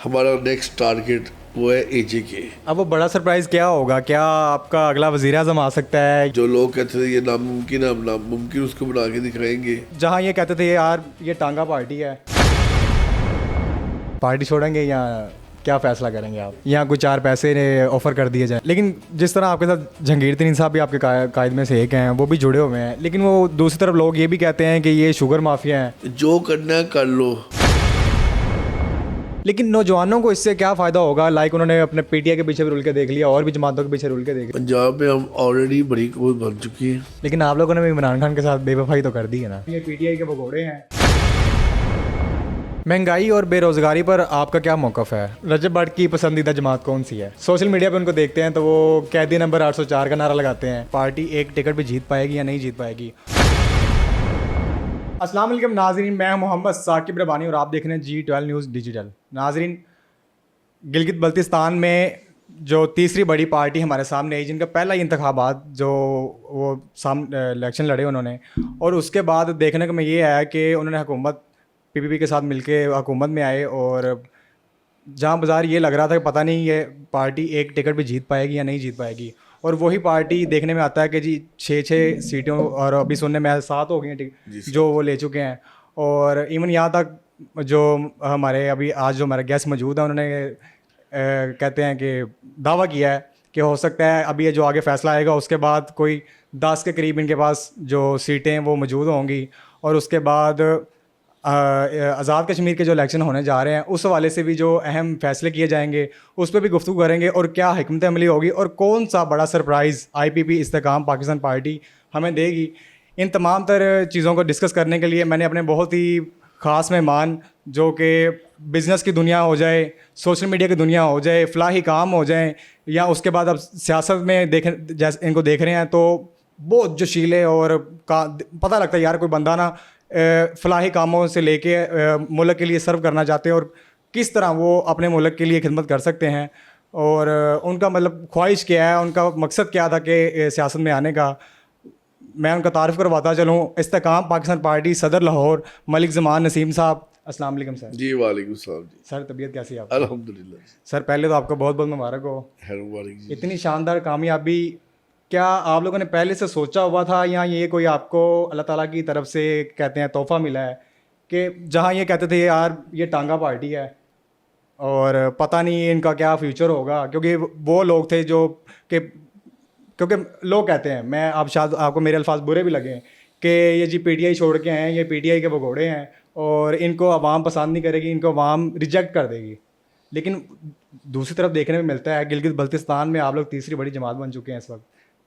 हमारा next target वो है AJK। अब वो बड़ा सरप्राइज क्या होगा? क्या आपका अगला वजीर आजम आ सकता है? जो लोग कहते थे ये नामुमकिन है, हम नामुमकिन उसको बना के दिखाएंगे। जहाँ ये कहते थे यार ये टांगा पार्टी है, पार्टी छोड़ेंगे या क्या फैसला करेंगे आप? यहाँ कुछ 4 पैसे ने ऑफर कर दिए जाए। लेकिन जिस तरह आपके साथ जहांगीर तरीन साहब भी आपके कायद में से एक हैं, वो भी जुड़े हुए हैं, लेकिन वो दूसरी तरफ लोग ये भी कहते हैं कि ये शुगर माफिया हैं। जो करना है कर लो। लेकिन नौजवानों को इससे क्या फ़ायदा होगा? लाइक उन्होंने अपने PTI के पीछे भी रुल के देख लिया और भी जमातों के पीछे रुल के देख लिया। पंजाब में हम ऑलरेडी बड़ी कुवत बन चुकी है। लेकिन आप लोगों ने भी इमरान खान के साथ बेवफाई तो कर दी है ना। ये PTI के भगोड़े हैं। महंगाई और बेरोजगारी पर आपका क्या मौक़िफ़ है? रजब भट्ट की पसंदीदा जमात कौन सी है? सोशल मीडिया पे उनको देखते हैं तो वो कैदी नंबर 804 का नारा लगाते हैं। पार्टी एक टिकट भी जीत पाएगी या नहीं जीत पाएगी? अस्सलाम वालेकुम नाजरीन, मैं मोहम्मद साकिब रबानी और आप देख रहे हैं G12 न्यूज़ डिजिटल। नाजरीन, गिलगित बल्तिस्तान में जो तीसरी बड़ी पार्टी हमारे सामने आई, जिनका पहला ही इंतखाबात जो वो इलेक्शन लड़े उन्होंने, और उसके बाद देखने को मैं ये आया कि उन्होंने हुकूमत PPP के साथ मिलके हुकूमत में आए, और जहाँ बाज़ार ये लग रहा था कि पता नहीं ये पार्टी एक टिकट भी जीत पाएगी या नहीं जीत पाएगी, और वही पार्टी देखने में आता है कि जी 6 सीटों, और अभी सुनने में 7 हो गई हैं जो वो ले चुके हैं। और इवन यहाँ तक जो हमारे अभी आज जो हमारे गेस्ट मौजूद हैं, उन्होंने कहते हैं कि दावा किया है कि हो सकता है अभी ये जो आगे फ़ैसला आएगा उसके बाद कोई 10 के करीब इनके पास जो सीटें हैं वो मौजूद होंगी, और उसके बाद आज़ाद कश्मीर के जो इलेक्शन होने जा रहे हैं उस हवाले से भी जो अहम फ़ैसले किए जाएंगे उस पर भी गुफ्तगू करेंगे, और क्या हिकमत अमली होगी और कौन सा बड़ा सरप्राइज़ IPP इस्तेकाम पाकिस्तान पार्टी हमें देगी। इन तमाम तर चीज़ों को डिस्कस करने के लिए मैंने अपने बहुत ही ख़ास मेहमान, जो कि बिज़नेस की दुनिया हो जाए, सोशल मीडिया की दुनिया हो जाए, फ़लाही काम हो जाए, या उसके बाद अब सियासत में देखें, जैसे इनको देख रहे हैं तो बहुत जोशीले, और पता लगता है यार कोई बंदा ना फ़लाही कामों से लेके मुल्क के लिए सर्व करना चाहते हैं, और किस तरह वो अपने मुल्क के लिए खिदमत कर सकते हैं, और उनका मतलब ख्वाहिश क्या है, उनका मकसद क्या था कि सियासत में आने का। मैं उनका तारीफ़ करवाता चलूँ। इस्तेकाम पाकिस्तान पार्टी सदर लाहौर मलिक ज़मान नसीम साहब, अस्सलाम वालेकुम सर। जी वालेकुम सलाम जी। सर तबीयत कैसी है आपकी? अल्हम्दुलिल्लाह। सर पहले तो आपको बहुत बहुत मुबारक हो, खैर मुबारक जी। इतनी शानदार कामयाबी। क्या आप लोगों ने पहले से सोचा हुआ था, या ये कोई आपको अल्लाह ताला की तरफ से कहते हैं तोहफ़ा मिला है, कि जहाँ ये कहते थे यार ये टांगा पार्टी है और पता नहीं इनका क्या फ्यूचर होगा? क्योंकि वो लोग थे जो कि, क्योंकि लोग कहते हैं, मैं आप शायद आपको मेरे अल्फाज बुरे भी लगे कि ये जी PTI छोड़ के हैं, ये PTI के भगोड़े हैं और इनको आवाम पसंद नहीं करेगी, इनको आवाम रिजेक्ट कर देगी। लेकिन दूसरी तरफ देखने में मिलता है गिलगित बल्तिस्तान में आप लोग तीसरी बड़ी जमात बन चुके हैं इस वक्त,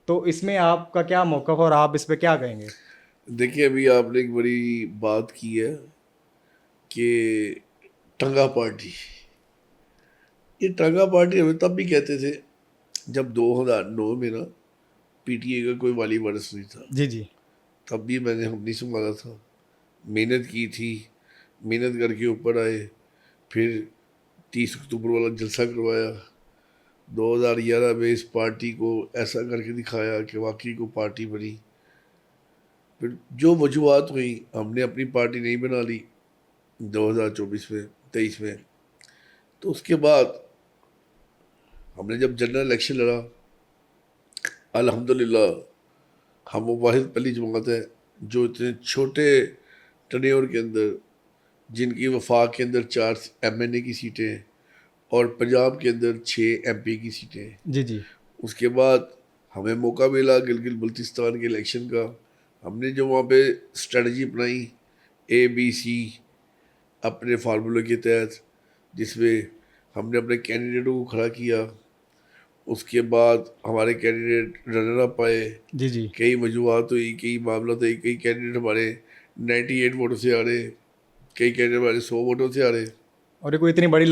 तो इसमें आपका क्या मौक़िफ़ और आप इस पर क्या कहेंगे? देखिए अभी आपने एक बड़ी बात की है कि टंगा पार्टी, ये टंगा पार्टी हमें तब भी कहते थे जब 2009 में ना PTI का कोई वाली वारिस नहीं था। जी जी। तब भी मैंने हम नहीं संभाला था, मेहनत की थी, मेहनत करके ऊपर आए, फिर 30 अक्टूबर वाला जलसा करवाया, 2011 में इस पार्टी को ऐसा करके दिखाया कि वाकई को पार्टी बनी। फिर जो वजूहत हुई, हमने अपनी पार्टी नहीं बना ली 2024 में 23 में, तो उसके बाद हमने जब जनरल इलेक्शन लड़ा, अल्हम्दुलिल्लाह हम वो वाहिद पहली जमात है जो इतने छोटे टनेयोर के अंदर, जिनकी वफाक के अंदर 4 MNA की सीटें हैं और पंजाब के अंदर 6 MP की सीटें हैं। जी जी। उसके बाद हमें मौका मिला गिलगित बल्तिस्तान के इलेक्शन का। हमने जो वहाँ पे स्ट्रेटजी अपनाई ABC अपने फार्मूले के तहत, जिसमें हमने अपने कैंडिडेटों को खड़ा किया। उसके बाद हमारे कैंडिडेट रनर अप आए। जी जी। कई वजूहत हुई, कई मामला थे, कई कैंडिडेट हमारे 98 वोटों से आ रहे, कई कैंडिडेट हमारे 100 वोटों से आ रहे, और ये कोई इतनी बड़ी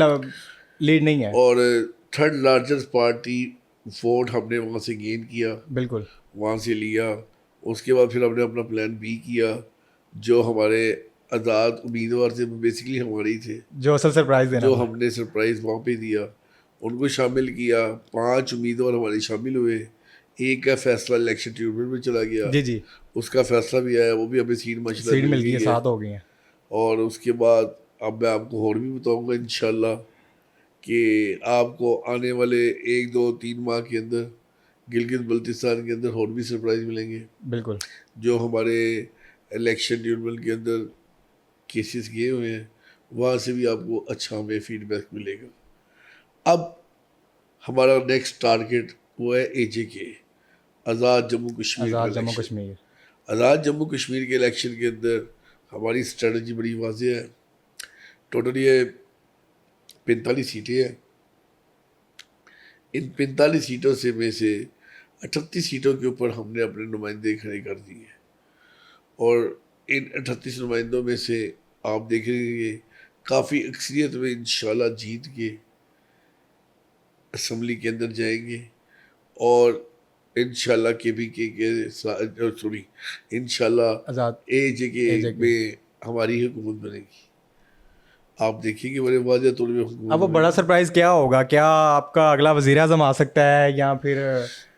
लीड नहीं है। और थर्ड लार्जेस्ट पार्टी वोट हमने वहाँ से गेन किया, बिल्कुल। वहाँ से लिया। उसके बाद फिर हमने अपना प्लान B किया, जो हमारे आज़ाद उम्मीदवार थे, बेसिकली हमारे ही थे, जो असल सरप्राइज देना जो था। हमने सरप्राइज़ वहाँ पे दिया, उनको शामिल किया। 5 उम्मीदवार हमारे शामिल हुए। एक का फैसला इलेक्शन ट्रिब्यूनल में चला गया, जी जी। उसका फैसला भी आया, वो भी हमें सीट मशला सीट मिल गई है, 7 हो गई हैं। और उसके बाद अब मैं आपको और भी बताऊंगा इंशाल्लाह कि आपको आने वाले 1 2 3 माह के अंदर गिलगित बल्तिस्तान के अंदर और भी सरप्राइज मिलेंगे। बिल्कुल। जो हमारे इलेक्शन ट्रिब्यूनल के अंदर केसेस गए हुए हैं वहाँ से भी आपको अच्छा हमें फीडबैक मिलेगा। अब हमारा नेक्स्ट टारगेट वो है AJK, आज़ाद जम्मू कश्मीर का आज़ाद जम्मू इलेक्शन। कश्मीर। आज़ाद जम्मू कश्मीर के इलेक्शन के अंदर हमारी स्ट्रेटजी बड़ी वाज़ेह है। टोटल ये 45 सीटें हैं। इन 45 सीटों से में से 38 सीटों के ऊपर हमने अपने नुमाइंदे खड़े कर दिए और इन 38 नुमाइंदों में से आप देखेंगे काफ़ी अक्सरियत में इंशाल्लाह जीत के असम्बली के अंदर जाएंगे और इंशाल्लाह KPK के सॉरी इंशाल्लाह आज़ाद AJK में हमारी हुकूमत बनेगी। आप देखिए कि बड़े वाज़ेह तौर पे हुकूमत अब वो बड़ा सरप्राइज़ क्या होगा? क्या आपका अगला वज़ीर आज़म आ सकता है या फिर?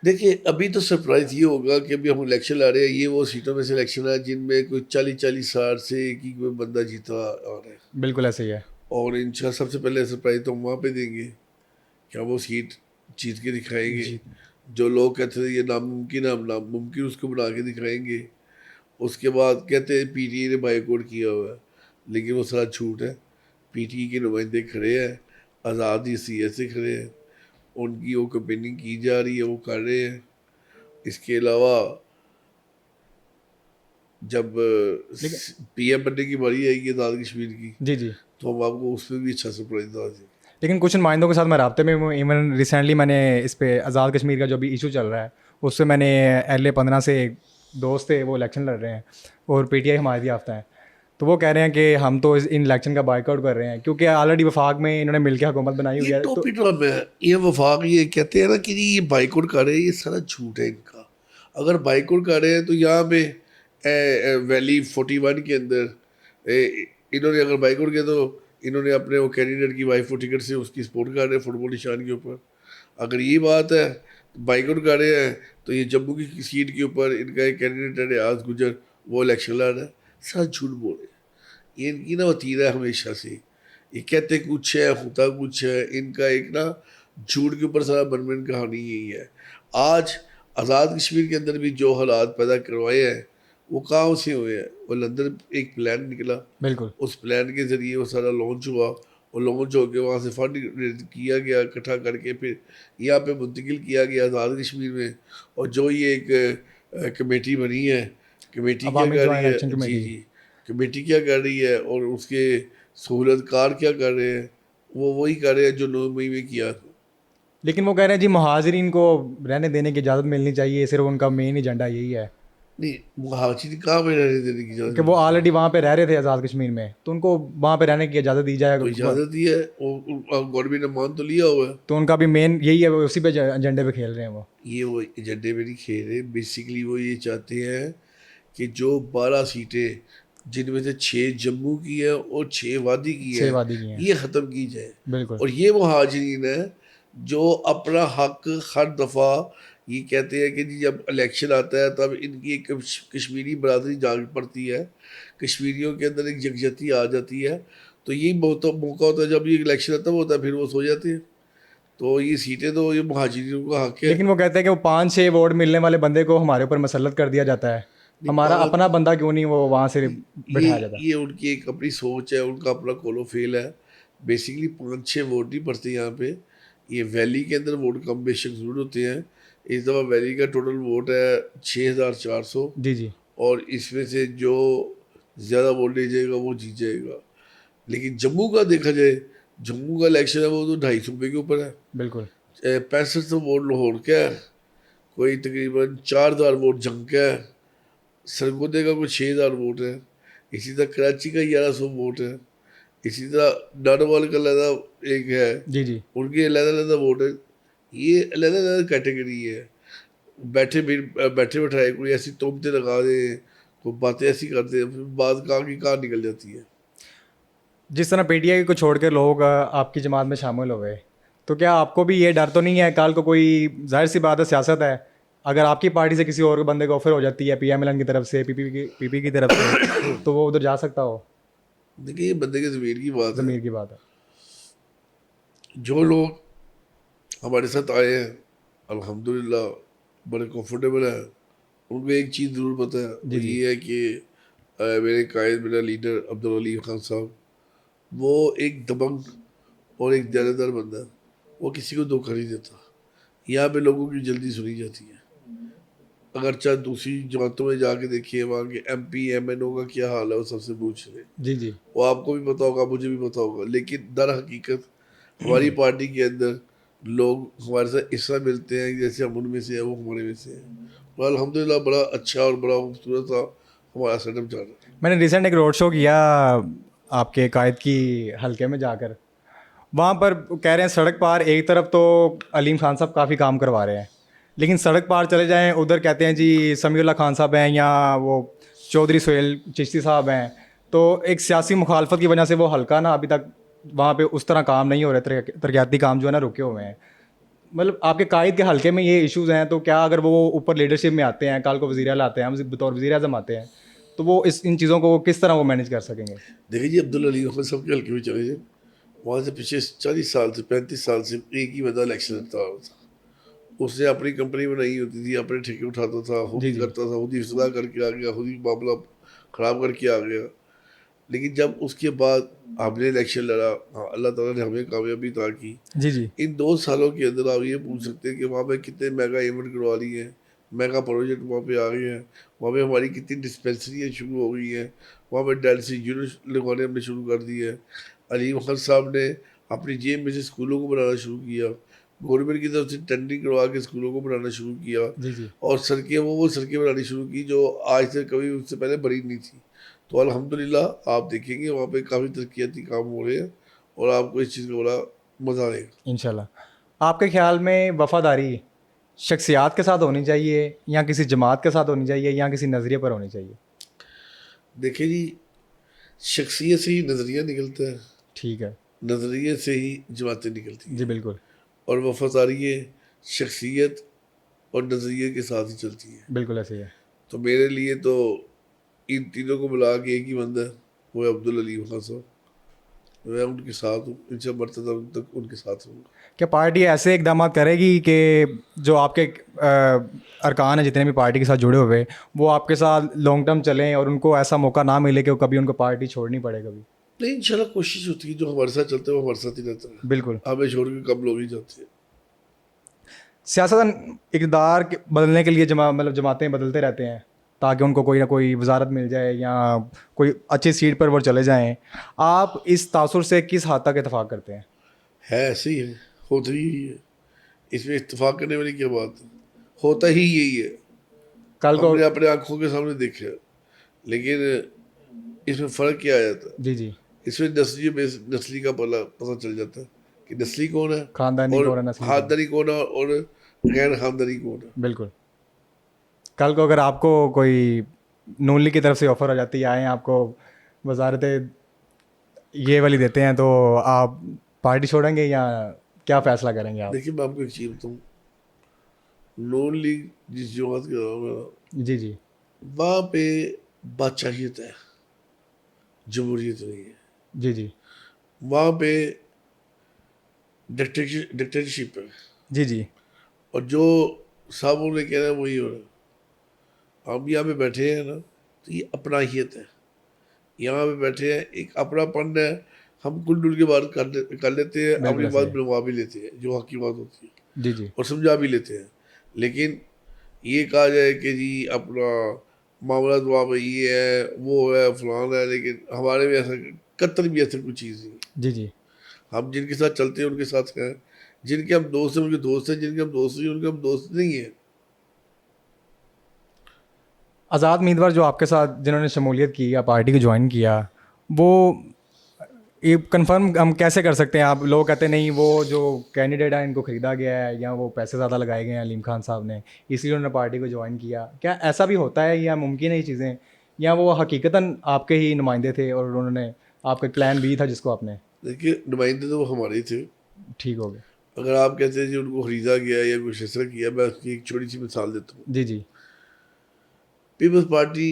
देखिए अभी तो सरप्राइज़ ये होगा कि अभी हम इलेक्शन लड़ रहे हैं। ये वो सीटों में से इलेक्शन है जिनमें कोई 40-40 साल से एक ही कोई बंदा जीता आ रहा है बिल्कुल ऐसे ही है। और इंशाल्लाह सबसे पहले सरप्राइज़ तो हम वहाँ पे देंगे, क्या वो सीट जीत के दिखाएंगे। जो लोग कहते थे ये नामुमकिन है, हम नामुमकिन उसको बना के दिखाएंगे। उसके बाद कहते हैं PTI ने बाइकआउट किया हुआ है, लेकिन वो सारा झूठ है। PTI के नुमाइंदे खड़े हैं, आज़ादी से खड़े हैं, उनकी वो कैंपेनिंग की जा रही है, वो कर रहे हैं। इसके अलावा जब PM बनने की बारी आएगी आज़ाद कश्मीर की जी जी। तो हम आपको उसमें भी अच्छा सरप्राइज देंगे। लेकिन कुछ नुमाइंदों के साथ मैं राब्ते में हूँ। इवन रिसेंटली मैंने इस पे आज़ाद कश्मीर का जो भी इशू चल रहा है उससे मैंने LA-15 से एक दोस्त थे, वो इलेक्शन लड़ रहे हैं और PTI हमारे याफ्ता है। तो वो कह रहे हैं कि हम तो इन इलेक्शन का बाइकआउट कर रहे हैं क्योंकि ऑलरेडी वफाक में इन्होंने मिलकर हुकूमत बनाई हुई ये है। तो टॉपिक है, ये वफाक ये कहते हैं ना कि ये बाइकआउट कर रहे हैं, ये सारा झूठ है इनका। अगर बाइकआउट कर रहे हैं तो यहाँ पे वैली 41 के अंदर इन्होंने अगर बाइकआउट किया तो इन्होंने अपने वो कैंडिडेट की वाइफ को टिकट से उसकी सपोर्ट कर रहे हैं फुटबॉल निशान के ऊपर। अगर ये बात है बाइकआउट कर रहे हैं तो ये जम्मू की सीट के ऊपर इनका एक कैंडिडेट है रियाज गुजर, वो इलेक्शन लड़ रहा है। सारा झूठ बोल रहे हैं। ये इनकी ना वतीरा है हमेशा से, ये कहते कुछ है होता कुछ है। इनका एक ना झूठ के ऊपर सारा बनबन कहानी यही है। आज आज़ाद कश्मीर के अंदर भी जो हालात पैदा करवाए हैं वो कहाँ से हुए हैं? वो लंदन एक प्लान निकला, बिल्कुल उस प्लान के ज़रिए वो सारा लॉन्च हुआ और लॉन्च होकर वहाँ से फंड किया गया इकट्ठा करके फिर यहाँ पे मुंतकिल किया गया आज़ाद कश्मीर में। और जो ये एक कमेटी बनी है, कमेटी क्या कर रही है? जी जी, कमेटी क्या कर रही है और उसके सहूलतकार क्या कर रहे हैं? वो वही कर रहे हैं जो 9 मई में किया था। लेकिन वो कह रहे हैं जी मुहाजिरीन को रहने देने की इजाज़त मिलनी चाहिए, सिर्फ उनका मेन एजेंडा यही है। नहीं, मुहाजिर कहाँ पे रहने देने की कि इजाज़त? वो ऑलरेडी वहाँ पे रह रहे थे आज़ाद कश्मीर में, तो उनको वहाँ पे रहने की इजाज़त दी जाए। तो इजाज़त दी है, गवर्नमेंट ने मान तो लिया हुआ है। तो उनका भी मेन यही है, वो उसी पे एजेंडे पे खेल रहे हैं वो। ये वो एजेंडे में नहीं खेल रहे, बेसिकली वो ये चाहते हैं कि जो 12 सीटें जिनमें से 6 जम्मू की है और 6 वादी की है, 6 वादी की हैं। ये ख़त्म की जाए। बिल्कुल। और ये मुहाजिरीन है जो अपना हक हर दफ़ा ये कहते हैं कि जी जब इलेक्शन आता है तब इनकी एक कश्मीरी बरादरी जाग पड़ती है, कश्मीरियों के अंदर एक यकजहती आ जाती है। तो यही बहुत मौका होता है जब ये इलेक्शन खत्म होता है फिर वो सो जाते हैं। तो ये सीटें तो ये मुहाजिरों का हक है। लेकिन वो कहते हैं कि वो 5-6 वोट मिलने वाले बंदे को हमारे ऊपर मसलत कर दिया जाता है, हमारा अपना बंदा क्यों नहीं वो वहाँ से बिठाया जाता है? ये उनकी एक अपनी सोच है, उनका अपना कोलो फेल है। बेसिकली 5-6 वोट नहीं पड़ते यहाँ पे। ये वैली के अंदर वोट कम बेशक ज़रूर होते हैं। इस दफ़ा वैली का टोटल वोट है 6400 जी जी। और इसमें से जो ज़्यादा वोट ले जाएगा वो जीत जाएगा। लेकिन जम्मू का देखा जाए, जम्मू का इलेक्शन है वो तो 250 रुपये के ऊपर है। बिल्कुल 6500 वोट लाहौर का है, कोई तकरीबन 4000 वोट जंग का है, सरगोदे का कोई 6000 वोट है, इसी तरह कराची का 1100 वोट है, इसी तरह नाडोवाल का अलहदा एक है, जी जी। उनके अलग-अलग वोट है। ये अलग-अलग कैटेगरी है। बैठे बैठाए कोई ऐसी तोहमतें लगा दे, कोई बातें ऐसी करते हैं, फिर बात कहाँ की कहाँ निकल जाती है। जिस तरह PTI को छोड़ कर लोग आपकी जमात में शामिल हो गए, तो क्या आपको भी ये डर तो नहीं है कल को कोई, जाहिर सी बात है सियासत है, अगर आपकी पार्टी से किसी और बंदे को ऑफर हो जाती है PMLN की तरफ से, PP की तरफ से, तो वो उधर जा सकता हो? देखिए ये बंदे के ज़मीर की बात है। ज़मीर की बात है। जो लोग हमारे साथ आए हैं अल्हम्दुलिल्लाह बड़े कंफर्टेबल हैं। उनको एक चीज़ ज़रूर पता है, वो जी जी। ये है कि मेरे कायद, मेरा लीडर अब्दुल अली खान साहब, वो एक दबंग और एक दयानतदार बंदा है। वो किसी को धोखा नहीं देता। यहाँ पे लोगों की जल्दी सुनी जाती है। अगर चाहे दूसरी जमातों में जाके देखिए, वहाँ के MP MNO का क्या हाल है, वो सबसे पूछ रहे। जी जी। वो आपको भी पता होगा, मुझे भी पता होगा, लेकिन दर हकीकत हमारी पार्टी के अंदर लोग हमारे साथ इस तरह मिलते हैं जैसे हम उनमें से हैं, वो हमारे में से हैं। और अल्हम्दुलिल्लाह बड़ा अच्छा और बड़ा खूबसूरत सा हमारा सेटअप चल रहा है। मैंने रिसेंट एक रोड शो किया आपके कायद की हलके में जाकर। वहाँ पर कह रहे हैं सड़क पार एक तरफ तो अलीम खान साहब काफ़ी काम करवा रहे हैं, लेकिन सड़क पार चले जाएं उधर कहते हैं जी समीउल्ला खान साहब हैं या वो चौधरी सुहेल चिश्ती साहब हैं। तो एक सियासी मुखालफत की वजह से वो हल्का ना अभी तक वहाँ पे उस तरह काम नहीं हो रहे, तरक्याती काम जो है ना रुके हुए हैं। मतलब आपके कायद के हल्के में ये इश्यूज़ हैं, तो क्या अगर वो ऊपर लीडरशिप में आते हैं, कल को वज़ीर आला आते हैं, हम बतौर वज़ीर आज़म आते हैं, तो वो इन चीज़ों को किस तरह वो मैनेज कर सकेंगे? देखिए जी, अब्दुल अली अहमद साहब के हल्के में चले जाए, वहाँ से पिछले 40 साल से 35 साल से एक ही बंदा इलेक्शन लड़ता आ रहा था। उसने अपनी कंपनी बनाई होती थी, अपने ठेके उठाता था, खुद जी ही जी। करता था, खुद ही इफ्तदा करके आ गया, खुद ही मामला ख़राब करके आ गया। लेकिन जब उसके बाद हमने इलेक्शन लड़ा, हाँ, अल्लाह ताला ने हमें कामयाबी अता की। जी जी। इन 2 सालों के अंदर आप ये पूछ सकते हैं कि वहाँ पे कितने मेगा इवेंट करवा लिए हैं, मेगा प्रोजेक्ट वहाँ पे आ गए हैं, वहाँ पे हमारी कितनी डिस्पेंसरियाँ शुरू हो गई हैं, वहाँ पे डायलिसिस यूनिट लगवाने हमने शुरू कर दिए हैं। अलीम खान साहब ने अपनी जेब में से स्कूलों को बनाना शुरू किया, गवर्नमेंट की तरफ से टेंडरिंग करवा के स्कूलों को बनाना शुरू किया, जी जी। और सड़कें वो सड़कें बनानी शुरू की जो आज तक कभी उससे पहले बनी नहीं थी। तो अल्हम्दुलिल्लाह आप देखेंगे वहाँ पे काफ़ी तरक्याती काम हो रहे हैं, और आपको इस चीज़ का बड़ा मज़ा आएगा। इंशाल्लाह। आपके ख़्याल में वफ़ादारी शख्सियात के साथ होनी चाहिए या किसी जमात के साथ होनी चाहिए या किसी नज़रिए पर होनी चाहिए? देखिए जी, शख्सियत से ही नज़रिया निकलता है, ठीक है। नज़रिए से ही जमातें निकलती जी हैं, बिल्कुल। और वफादारी शख्सियत और नज़रिए के साथ ही चलती है। बिल्कुल ऐसे ही है। तो मेरे लिए तो इन तीनों को मिला के एक ही बंदा है, वो है अब्दुल अली खान साहब। मैं उनके साथ हूँ, इनसे मरतबा तक उनके साथ रहूँगा। क्या पार्टी ऐसे इकदाम करेगी कि जो आपके अरकान हैं जितने भी पार्टी के साथ जुड़े हुए, वो आपके साथ लॉन्ग टर्म चलें और उनको ऐसा मौका ना मिले कि वो कभी उनको पार्टी छोड़नी पड़े कभी? नहीं, इंशाल्लाह कोशिश होती है, जो हमारे साथ चलते हैं वो हमारे साथ ही रहता है। बिल्कुल। हमें छोड़ के कम लोग ही जाते हैं। सियासतन इक़्तिदार बदलने के लिए मतलब जमातें बदलते रहते हैं ताकि उनको कोई ना कोई वजारत मिल जाए या कोई अच्छी सीट पर वो चले जाएं। आप इस तासुर से किस हद तक इतफाक़ करते हैं? है ऐसे ही है, होता ही यही है। इसमें इत्तेफाक करने वाली क्या बात है, होता ही यही है। कल को। हमने अपने आंखों के सामने देखा है। लेकिन इसमें फ़र्क क्या आ जाता है, जी जी। इसमें नस्ली का पता चल जाता है कि नस्ली कौन है, ख़ानदानी और कौन है, नस्ली कौन है? खानदानी कौन है, और गैर खानदानी कौन है। बिल्कुल। कल को अगर आपको कोई नून लीग की तरफ से ऑफ़र आ जाती है, आए आपको वजारत ये वाली देते हैं, तो आप पार्टी छोड़ेंगे या क्या फ़ैसला करेंगे आप? देखिए, मैं आपको एक चीज़ बताऊँ, नून लीग जिस जमात का नाम है, जी जी। वहाँ पे बादशाहियत है, जमहूरियत नहीं है। जी जी। वहाँ पे डिक्टेटरशिप है, जी जी। और जो साहब ने कहना है वही हो रहा है। हम यहाँ पे बैठे हैं ना, तो ये अपनाहियत है। यहाँ पे बैठे हैं, एक अपनापन है। हम कुल डुल के बात कर लेते हैं, बिल्कुल अपनी ऐसे ही बात है। बनवा भी लेते हैं, जो हक की बात होती है, जी जी। और समझा भी लेते हैं। लेकिन ये कहा जाए कि जी अपना मामला तो वहाँ पे ये है, वो है, फलान है, लेकिन हमारे में ऐसा कतई भी ऐसा कोई चीज़ नहीं है। जी जी। हम जिनके साथ चलते हैं उनके साथ हैं, जिनके हम दोस्त हैं उनके दोस्त हैं, जिनके हम दोस्त नहीं उनके हम दोस्त नहीं हैं। आज़ाद उम्मीदवार जो आपके साथ जिन्होंने शमूलियत की या पार्टी को ज्वाइन किया, वो ये कंफर्म हम कैसे कर सकते हैं? आप लोग कहते हैं नहीं वो जो कैंडिडेट है इनको ख़रीदा गया है या वो पैसे ज़्यादा लगाए गए हैं अलीम खान साहब ने, इसलिए उन्होंने पार्टी को ज्वाइन किया। क्या ऐसा भी होता है या मुमकिन है ये चीज़ें, या वो हकीकतन आपके ही नुमाइंदे थे और उन्होंने आपका प्लान बी था जिसको आपने देखिए, नुमाइंदे तो वो हमारे ही थे। ठीक हो गए? अगर आप कहते हैं जी उनको खरीदा गया या कुछ ऐसा किया, मैं उसकी एक छोटी सी मिसाल देता हूँ। जी जी। पीपल्स पार्टी,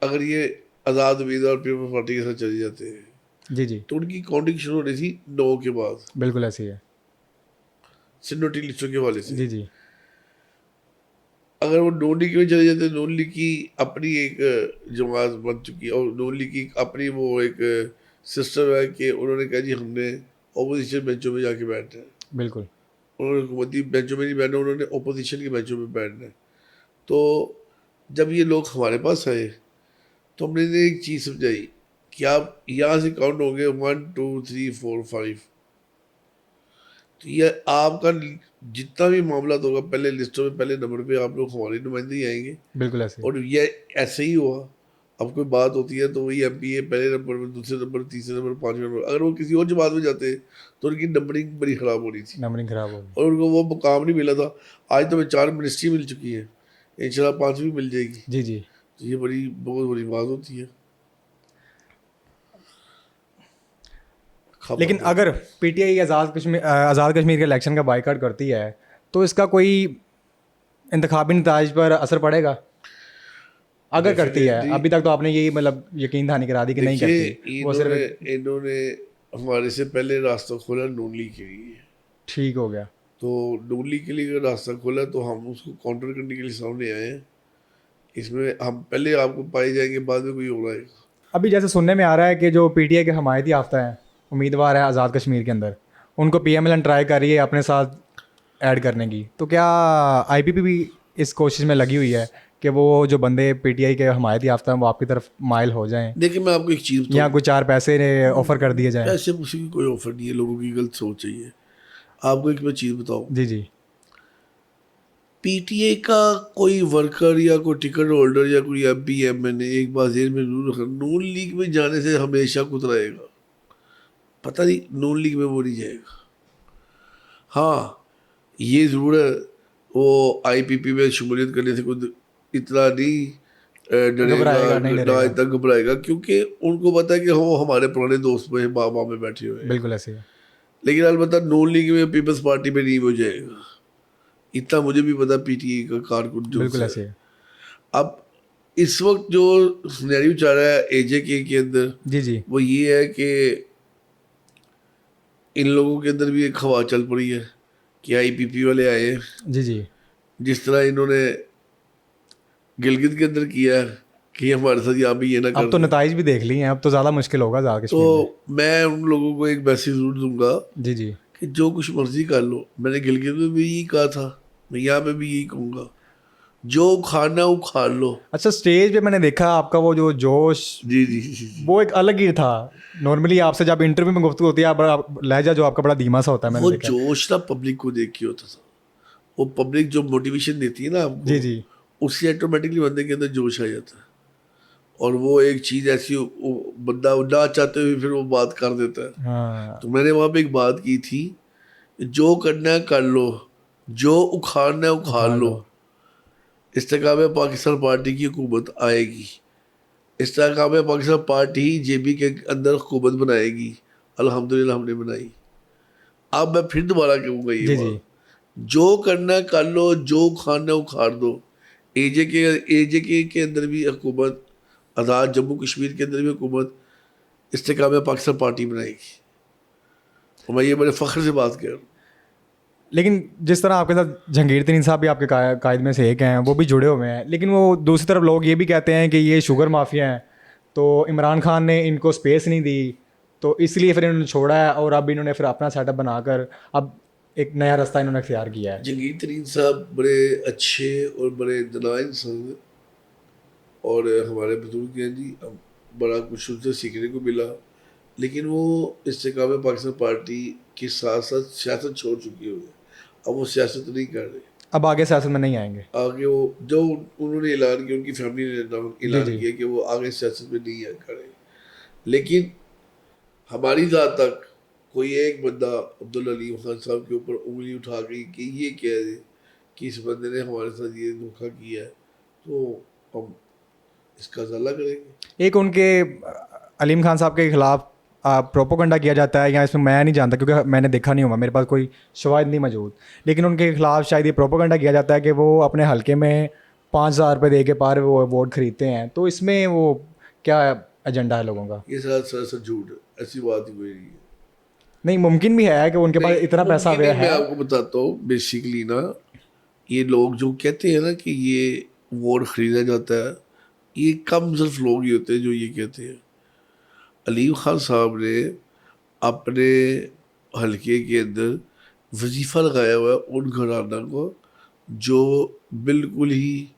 अगर ये आज़ाद उम्मीदवार पीपल्स पार्टी के साथ चले जाते हैं, जी जी, तो उनकी काउंटिंग शुरू हो रही थी 9 के बाद, बिल्कुल ऐसी है। सिन्नोटी लिस्टों के हवाले से। जी जी, अगर वो नून लीग में चले जाते, नून लीग की अपनी एक जमात बन चुकी है, और नून लीग की अपनी वो एक सिस्टम है कि उन्होंने कहा जी हमने ओपोजिशन बेंचों में जाके बैठना है। बिल्कुल। उन्होंने हुकूमती बेंचों में नहीं बैठना, उन्होंने ओपोजिशन के बेंचों में बैठना है। तो जब ये लोग हमारे पास आए तो हमने इन्हें एक चीज़ समझाई कि आप यहाँ से काउंट होंगे 1 2 3 4 5, तो ये आपका जितना भी मामला होगा पहले लिस्टों में पहले नंबर पे आप लोग हमारे नुमाइंदे ही आएंगे। बिल्कुल ऐसे ही। और ये ऐसे ही हुआ। अब कोई बात होती है तो वही एमपी है पहले नंबर पर, दूसरे नंबर, तीसरे नंबर, पांचवें नंबर। अगर वो किसी और जमात में जाते तो उनकी नंबरिंग बड़ी ख़राब हो रही थी नंबरिंग खराब हो गई। और उनको वो मुकाम नहीं मिला था। आज तो हमें 4 मिनिस्ट्री मिल चुकी है, इंशाल्लाह 5वीं मिल जाएगी। जी जी, तो ये बड़ी बहुत बड़ी बात होती है। लेकिन अगर पीटीआई आज़ाद कश्मीर के इलेक्शन का बाइकआउट करती है तो इसका कोई इंतखाबी नताज पर असर पड़ेगा? अगर करती है, Definitely। अभी तक तो आपने यही मतलब यकीन दहानी करा दी कि नहीं देखिए, करती, वो सिर्फ इन्होंने हमारे से पहले रास्ता खोला नून लीग के लिए। ठीक हो गया। तो नून लीग के लिए अगर रास्ता खोला तो हम उसको काउंटर करने के लिए सामने आए हैं। इसमें हम पहले आपको पाए जाएंगे, बाद में कोई और आएगा। अभी जैसे सुनने में आ रहा है कि जो पीटीआई के हमायती याफ्ता हैं, उम्मीदवार है आज़ाद कश्मीर के अंदर, उनको पीएमएलएन ट्राई कर रही है अपने साथ ऐड करने की, तो क्या आईपीपी भी इस कोशिश में लगी हुई है कि वो जो बंदे पीटीआई के हमायती याफ्ता हैं वो आपकी तरफ माइल हो जाएं, देखिए मैं आपको एक चीज़ या कुछ 4 पैसे ऑफर कर दिए जाएं? ऐसे किसी की कोई ऑफर नहीं है, लोगों की गलत सोच चाहिए। आपको एक मैं चीज़ बताऊँ, जी जी, पीटीए का कोई वर्कर या कोई टिकट होल्डर या कोई एमपी एमएनए एक बार जेल में जरूर रखा, नून लीग में जाने से हमेशा कुतराएगा। पता नहीं नून लीग में वो नहीं जाएगा। हाँ, ये ज़रूर है वो आईपीपी में शमूलियत करने से कुछ इतना नहीं घबराएगा डरेगा, नहीं, ना डरेगा, इतना घबराएगा, क्योंकि उनको पता है कि वो हमारे पुराने दोस्त में बाबा में बैठे हुए हैं। बिल्कुल ऐसे ही है। लेकिन अलबत्ता नून लीग में पीपल्स पार्टी में नहीं हो जाएगा, इतना मुझे भी पता पीटीए का कारकुन जो बिल्कुल है। ऐसे ही है। अब इस वक्त जो सिनेरियो चल रहा है एजेके के अंदर, जी जी, वो ये है कि इन लोगों के अंदर भी एक हवा चल पड़ी है कि आईपीपी वाले आए हैं। जी जी, जिस तरह इन्होंने गिलगित के अंदर किया है कि हमारे साथ यहाँ भी ये ना अब कर तो दें। नताइज भी देख लिए हैं, अब तो ज़्यादा मुश्किल होगा आज़ाद तो कश्मीर में। मैं उन लोगों को एक मैसेज जरूर दूंगा जी जी, कि जो कुछ मर्जी कर लो। मैंने गिलगित में भी यही कहा था, मैं यहाँ पे भी यही कहूँगा, जो उखाड़ना है उखाड़ लो। अच्छा, स्टेज पे मैंने देखा आपका वो जो जोश, जी जी जी जी। वो एक अलग ही था। नॉर्मली आपसे जब इंटरव्यू में गुफ्तगू होती है, आप बड़ा लहजा जो आपका बड़ा धीमा सा होता है, मैंने वो देखा। जोश ना पब्लिक को देख के होता था। वो पब्लिक जो मोटिवेशन देती है ना आपको, जी जी, उससे ऑटोमेटिकली बंदे के अंदर जोश आ जाता है। और वो एक चीज़ ऐसी बंदा ना चाहते हुए फिर वो बात कर देता है। हाँ, तो मैंने वहाँ पे एक बात की थी, जो करना है कर लो, जो उखाड़ना है उखाड़ उखाड़ लो। लो। इस्तेकाम में पाकिस्तान पार्टी की हुकूमत आएगी, इस्तेकाम में पाकिस्तान पार्टी ही जेबी के अंदर हुकूमत बनाएगी। अल्हम्दुलिल्लाह हमने बनाई। अब मैं फिर दोबारा कहूँगा ये जी जी, बात, जो करना है कर लो, जो उखाड़ना है उखाड़ दो। एजेके के अंदर भी हुकूमत, आज़ाद जम्मू कश्मीर के अंदर भी हुकूमत इस्तेकाम में पाकिस्तान पार्टी बनाएगी। और मैं ये बड़े फ़ख्र से बात कर रहा हूँ। लेकिन जिस तरह आपके साथ जहांगीर तरीन साहब भी आपके कायद में से एक हैं, वो भी जुड़े हुए हैं, लेकिन वो दूसरी तरफ लोग ये भी कहते हैं कि ये शुगर माफिया हैं, तो इमरान खान ने इनको स्पेस नहीं दी, तो इसलिए फिर इन्होंने छोड़ा है, और अब इन्होंने फिर अपना सेटअप बनाकर अब एक नया रास्ता इन्होंने इख्तियार किया है। जहांगीर तरीन साहब बड़े अच्छे और बड़े दना इंसान हैं, और हमारे बुजुर्ग हैं जी, अब बड़ा कुछ उनसे सीखने को मिला। लेकिन वो इस्तेकाम में पाकिस्तान पार्टी के साथ साथ सियासत छोड़ चुकी हुई है। अब वो सियासत नहीं कर रहे। अब आगे सियासत में नहीं आएंगे। आगे वो जो उन्होंने ऐलान किया, उनकी फैमिली ने ऐलान जी। किया कि वो आगे सियासत में नहीं करें। लेकिन हमारी ज़ात तक कोई एक बंदा अब्दुल अलीम खान साहब के ऊपर उंगली उठा गई कि ये कह दे कि इस बंदे ने हमारे साथ ये धोखा किया है, तो हम इसका ज़ाला करेंगे। एक उनके अलीम खान साहब के खिलाफ प्रोपोगंडा किया जाता है, या इसमें मैं नहीं जानता क्योंकि मैंने देखा नहीं हुआ, मेरे पास कोई शवाहिद नहीं मौजूद, लेकिन उनके खिलाफ शायद ये प्रोपोगंडा किया जाता है कि वो अपने हलके में 5,000 रुपये दे के पार वो वोट खरीदते हैं। तो इसमें वो क्या एजेंडा है लोगों का। ये सरासर झूठ है, ऐसी बात ही कोई नहीं है। नहीं, मुमकिन भी है कि उनके पास इतना पैसा मुमकिन है, है। मैं आपको बताता हूँ बेसिकली ना, ये लोग जो कहते हैं ना कि ये वोट खरीदा जाता है, ये कम सिर्फ लोग ही होते हैं जो ये कहते हैं। अलीम खान साहब ने अपने हलके के अंदर वजीफ़ा लगाया हुआ है उन घराना को जो बिल्कुल ही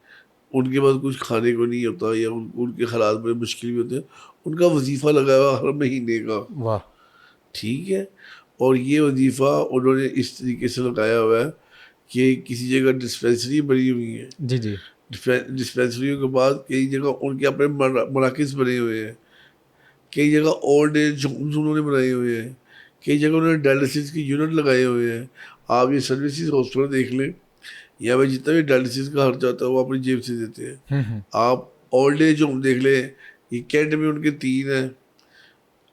उनके पास कुछ खाने को नहीं होता, या उनके हालात बड़े मुश्किल भी होते हैं, उनका वजीफ़ा लगाया हुआ हर महीने का। वाह। ठीक है। और ये वजीफ़ा उन्होंने इस तरीके से लगाया हुआ है कि किसी जगह डिस्पेंसरी बनी हुई है, जी जी। डिस्पेंसरियों के बाद कई जगह उनके अपने मराकज़ बने हुए हैं, कई जगह ओल्ड एज होम्स उन्होंने बनाए हुए हैं, कई जगह उन्होंने डायलिसिस की यूनिट लगाए हुए हैं। आप ये सर्विसेज हॉस्पिटल देख लें, यहाँ पे जितना भी डायलिसिस का खर्चा आता है वो अपनी जेब से देते हैं। आप ओल्ड एज होम देख लें, ये कैंट में उनके 3 हैं,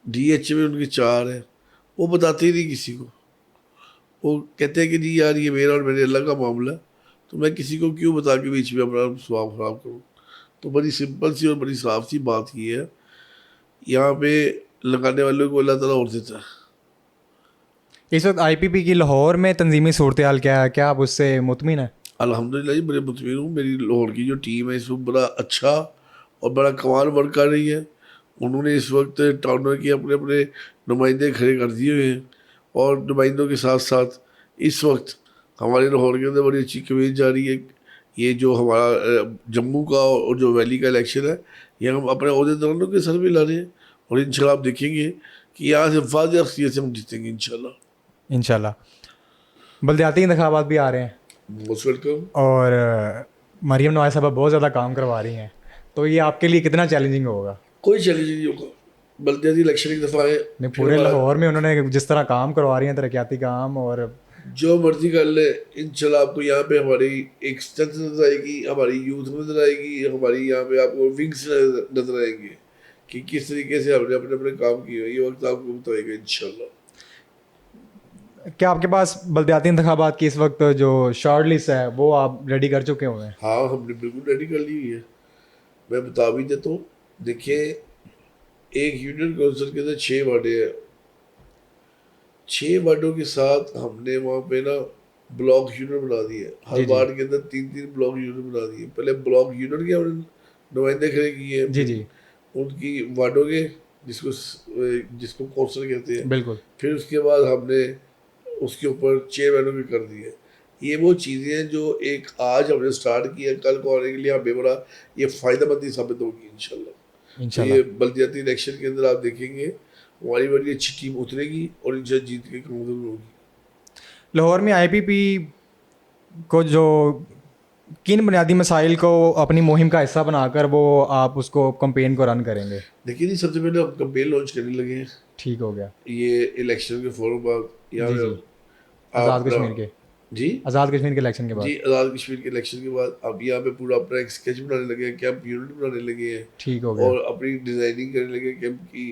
DH में उनके 4 हैं, वो बताते ही नहीं किसी को। वो कहते हैं कि जी यार ये मेरा और मेरे अल्लाह का मामला है, तो मैं किसी को क्यों बता के बीच में अपना स्वाब खराब करूँ। तो बड़ी सिंपल सी और बड़ी साफ सी बात की है, यहाँ पे लगाने वालों को अल्लाह ताला और देता है। इस वक्त IPP की लाहौर में तंजीमी सूरत हाल क्या है, क्या आप उससे मुतमिन हैं? अल्हम्दुलिल्लाह जी बड़े मुतमिन हूँ। मेरी लाहौर की जो टीम है इसमें बड़ा अच्छा और बड़ा कमाल वर्क कर रही है। उन्होंने इस वक्त टाउनर के अपने अपने नुमाइंदे खड़े कर दिए हुए हैं, और नुमाइंदों के साथ साथ इस वक्त हमारे लाहौर के अंदर बड़ी अच्छी कमेज जा रही है। ये जो हमारा जम्मू का और जो वैली का इलेक्शन है, ये हम अपने अहदेदारों के सर भी ला रहे हैं, और इंशाल्लाह आप देखेंगे कि यहाँ से वाज़ेह अक्सरियत से हम जीतेंगे इंशाल्लाह। इंशाल्लाह। बलदियाती इंतखाबात भी आ रहे हैं, मोस्ट वेलकम। और मरीम नवाज साहब बहुत ज़्यादा काम करवा रही हैं, तो ये आपके लिए कितना चैलेंजिंग होगा? कोई चैलेंज नहीं होगा, बल्दियाती इलेक्शन एक दफ़ा है, नहीं, फिर पूरे हमारा लाहौर में उन्होंने जिस तरह काम करवा रही हैं, तरक्याती काम, और जो मर्जी कर ले इंशाल्लाह। आपको यहाँ पे हमारी एक स्ट्रेंथ नजर आएगी, हमारी यूथ नजर आएगी, हमारी यहाँ पे आपको विंग्स नजर आएंगे कि किस तरीके से हमने अपने अपने काम किए। ये वक्त आपको बताएगा इंशाल्लाह। क्या आपके पास बलदियाती इंतखाबात की इस वक्त जो शॉर्ट लिस्ट है वो आप रेडी कर चुके हुए हैं? हाँ, हमने बिल्कुल रेडी कर ली हुई है। मैं बता भी देता हूँ। देखिए, एक यूनियन काउंसिल के अंदर 6 वार्डे हैं। 6 वार्डों के साथ हमने वहाँ पे ना ब्लॉक यूनिट बना दिए। हर जी जी। वार्ड के अंदर 3-3 ब्लॉक यूनिट बना दिए। पहले ब्लॉक यूनिट के हमने नुमाइंदे खड़े किए, जी जी। उनकी वार्डों के, जिसको जिसको कौंसल कहते हैं। बिल्कुल। फिर उसके बाद हमने उसके ऊपर चेयरमैनों के कर दिए। ये वो चीज़ें हैं जो एक आज हमने स्टार्ट किया, कल को आने के लिए हमें बड़ा ये फ़ायदेमंद ही साबित होगी इंशाल्लाह। तो ये बल्दियाती इलेक्शन के अंदर आप देखेंगे हमारी बड़ी अच्छी टीम उतरेगी और इंशाल्लाह जीत के कामयाब होगी। लाहौर में IPP को जो किन बुनियादी मसाइल को अपनी मुहिम का हिस्सा बनाकर वो आप उसको कंपेन को रन करेंगे? देखिए जी, सबसे पहले हम कंपेन लॉन्च करने लगे हैं। ठीक हो गया। ये इलेक्शन के फौरन बाद यहाँ जी पे जी। आज़ाद कश्मीर के जी आज़ाद कश्मीर के इलेक्शन के बाद। जी आज़ाद कश्मीर के इलेक्शन के बाद अब यहाँ पे पूरा अपना एक स्केच बनाने लगे हैं, कैंप यूनिट बनाने लगे हैं, ठीक हो गया। और अपनी डिज़ाइनिंग करने लगे हैं, कैंप की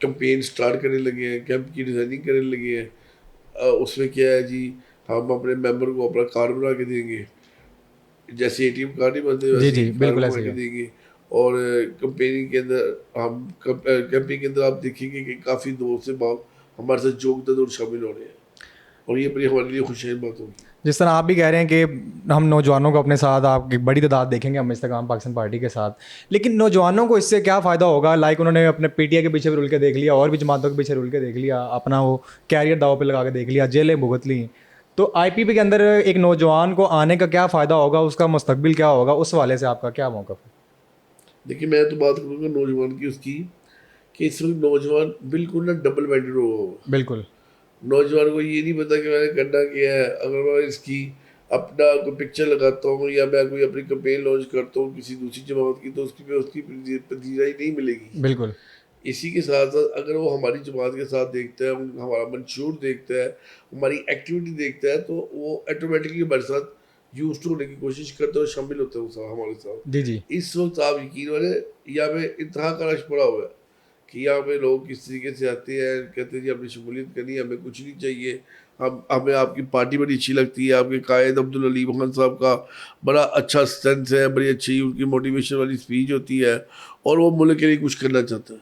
कंपेन स्टार्ट करने लगे हैं, कैंप की डिज़ाइनिंग करने लगे हैं। उसमें क्या है जी, हम अपने मेंबर को अपना कार्ड बना के देंगे, जैसे ATM कार्ड नहीं बनते जी वैसे जी, ही कार्ड बिल्कुल बना ऐसे ही के है। देंगे। और कंपेनिंग के अंदर हम कैंपिंग के अंदर आप देखेंगे कि काफ़ी दोस्त से बात हमारे साथ जोगदार और शामिल हो रहे हैं, और ये बड़ी हमारे लिए खुशी की बात होगी। जिस तरह आप भी कह रहे हैं कि हम नौजवानों को अपने साथ, आप एक बड़ी तादाद देखेंगे हम इस्तेकाम पाकिस्तान पार्टी के साथ, लेकिन नौजवानों को इससे क्या फ़ायदा होगा? लाइक उन्होंने अपने PTI के पीछे रुल के देख लिया, और भी जमातों के पीछे रुल के देख लिया, अपना वो कैरियर दाव पे लगा के देख लिया, जेलें भुगत ली, तो IPP के अंदर एक नौजवान को आने का क्या फ़ायदा होगा, उसका मुस्तकबिल क्या होगा? उस हवाले से आपका क्या मौक़िफ़ है? देखिए, मैं तो बात करूँगा नौजवान की उसकी, कि इस वक्त नौजवान बिल्कुल ना डबल माइंडेड होगा। बिल्कुल। नौजवान को ये नहीं पता कि मैंने करना क्या है। अगर मैं इसकी अपना कोई पिक्चर लगाता हूँ या मैं कोई अपनी कंपेन लॉन्च करता हूँ किसी दूसरी जमात की, तो उसकी पजीराई नहीं मिलेगी। बिल्कुल। इसी के साथ साथ अगर वो हमारी जमात के साथ देखता है, हमारा मंशूर देखता है, हमारी एक्टिविटी देखता है, तो वो ऑटोमेटिकली हमारे साथ यूज टू होने की कोशिश करता है और शामिल होता है हमारे साथ। जी जी। इस वक्त आप यकीन माने यहाँ पे इंतहा का रश पड़ा हुआ है। कि यहाँ पे लोग किस तरीके से आते हैं, कहते हैं जी हमने शमूलियत करनी है, हमें कुछ नहीं चाहिए, हम हमें आपकी पार्टी बड़ी अच्छी लगती है, आपके कायद अब्दुल अलीम खान साहब का बड़ा अच्छा स्ट्रेंथ है, बड़ी अच्छी उनकी मोटिवेशन वाली स्पीच होती है और वो मुल्क के लिए कुछ करना चाहता है,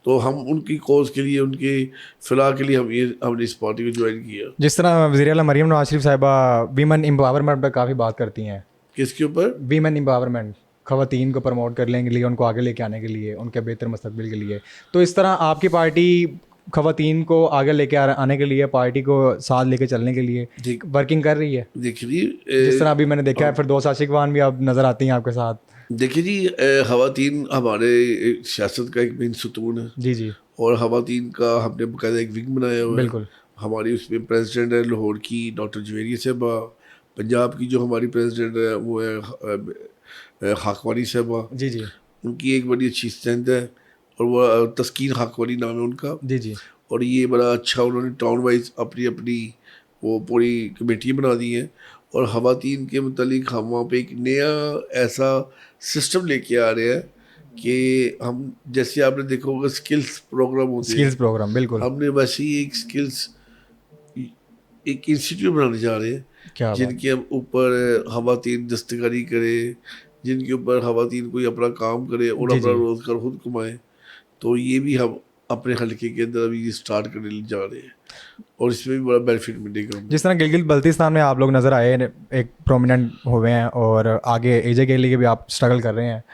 तो हम उनकी कॉज के लिए, उनकी फलाह के लिए हमने इस पार्टी को ज्वाइन किया। जिस तरह वज़ीर आला मरीम नवाज शरीफ साहिबा वीमेन एम्पावरमेंट पर काफ़ी बात करती हैं, किसके ऊपर? वीमेन एम्पावरमेंट, ख़वातीन को प्रमोट करने के लिए, उनको आगे लेके आने के लिए, उनके बेहतर मुस्तकबिल के लिए, तो इस तरह आपकी पार्टी ख़वातीन को आगे लेके आने के लिए, पार्टी को साथ लेके चलने के लिए वर्किंग कर रही है? देखिए जिस तरह अभी मैंने देखा है फिर दोस्त आशिक खान भी अब नज़र आती हैं आपके साथ। देखिए जी, ख़वातीन हमारे सियासत का एक मेन सुतून है जी जी और ख़वातीन का हमने बाकायदा एक विंग बनाया हुआ है। बिल्कुल। हमारी उसमें प्रेसिडेंट है लाहौर की डॉक्टर जवेरिया साहबा, पंजाब की जो हमारी प्रेसिडेंट है वो है खाकवानी साहबा, जी जी उनकी एक बड़ी अच्छी स्ट्रेंथ है और वो तस्कीन खाकवानी नाम है उनका, जी जी और ये बड़ा अच्छा उन्होंने टाउन वाइज अपनी अपनी वो पूरी कमेटी बना दी है और ख़वातीन के मुतालिक हम वहाँ पे एक नया ऐसा सिस्टम लेके आ रहे हैं कि हम, जैसे आपने देखा होगा स्किल्स प्रोग्राम होते हैं, स्किल्स प्रोग्राम बिल्कुल। हमने वैसे ही एक स्किल्स एक इंस्टीट्यूट बनाने जा रहे हैं क्या बात। जिनके हम ऊपर ख़वातीन दस्तकारी करे, जिनके ऊपर ख़वातीन कोई अपना काम करे और जी अपना जी रोज़गार खुद कमाए, तो ये भी हम अपने हल्के के अंदर अभी स्टार्ट करने जा रहे हैं और इसमें भी बड़ा बेनिफिट मिलेगा हमें। जिस तरह गिलगित बल्तिस्तान में आप लोग नज़र आए, एक प्रोमिनेंट हुए हैं और आगे एजे के लिए भी आप स्ट्रगल कर रहे हैं,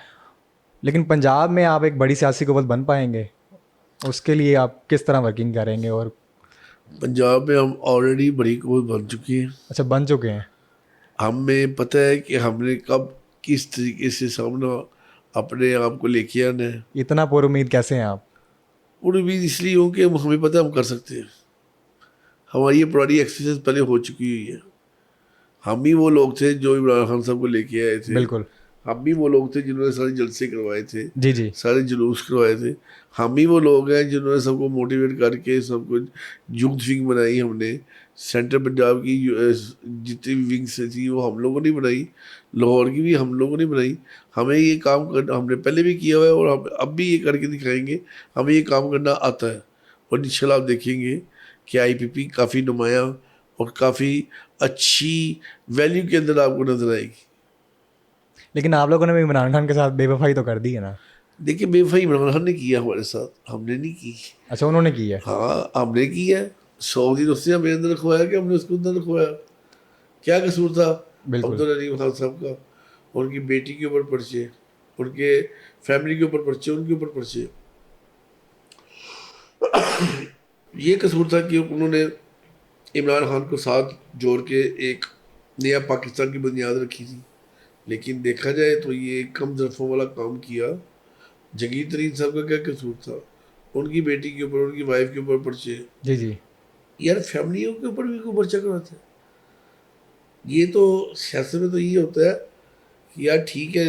लेकिन पंजाब में आप एक बड़ी सियासी क़ुव्वत बन पाएंगे, उसके लिए आप किस तरह वर्किंग करेंगे? और पंजाब में हम ऑलरेडी बड़ी कुव्वत बन चुकी हैं। अच्छा, बन चुके हैं? हमें पता है कि हमने कब किस तरीके से सामना अपने आप को लेके आना है। इतना पुरुमीद कैसे हैं आप? और उम्मीद इसलिए हो कि हमें पता है हम कर सकते हैं, हमारी ये पुरानी एक्सरसाइज पहले हो चुकी हुई है। हम ही वो लोग थे जो इमरान खान साहब को लेके आए थे, बिल्कुल। हम भी वो लोग थे जिन्होंने सारे जलसे करवाए थे, जी जी सारे जुलूस करवाए थे, हम ही वो लोग हैं जिन्होंने सबको मोटिवेट करके सब कुछ यूथ विंग बनाई हमने। सेंट्रल पंजाब की जितनी भी विंग्स थी वो हम लोगों ने बनाई, लाहौर की भी हम लोगों ने बनाई। हमें ये काम कर, हमने पहले भी किया हुआ है और हम अब भी ये करके दिखाएंगे, हमें ये काम करना आता है और इंशाल्लाह आप देखेंगे कि IPP काफ़ी नुमाया और काफ़ी अच्छी वैल्यू के अंदर आपको नजर आएगी। लेकिन आप लोगों ने भी इमरान खान के साथ बेवफाई तो कर दी है ना? देखिए बेवफाई इमरान खान ने किया हमारे साथ, हमने नहीं की। अच्छा, उन्होंने की है। हाँ हमने की है, 100 दिन उसने हमें अंदर रखवाया कि हमने उसको अंदर रखवाया, क्या कसूर था बिल्कुल। अब्दुल अलीम खान साहब का? उनकी बेटी के ऊपर पर्चे, उनके फैमिली के ऊपर पर्चे, उनके ऊपर पर्चे। ये कसूर था कि उन्होंने इमरान खान को साथ जोड़ के एक नया पाकिस्तान की बुनियाद रखी थी, लेकिन देखा जाए तो ये कम ज़रफ़ों वाला काम किया। जगीर तरीन साहब का क्या कसूर था? उनकी बेटी के ऊपर, उनकी वाइफ के ऊपर पर्चे। जी जी यार फैमिलियों के ऊपर भी कोई पर्चा करवाते हैं? ये तो सियासत में तो ये होता है कि यार ठीक है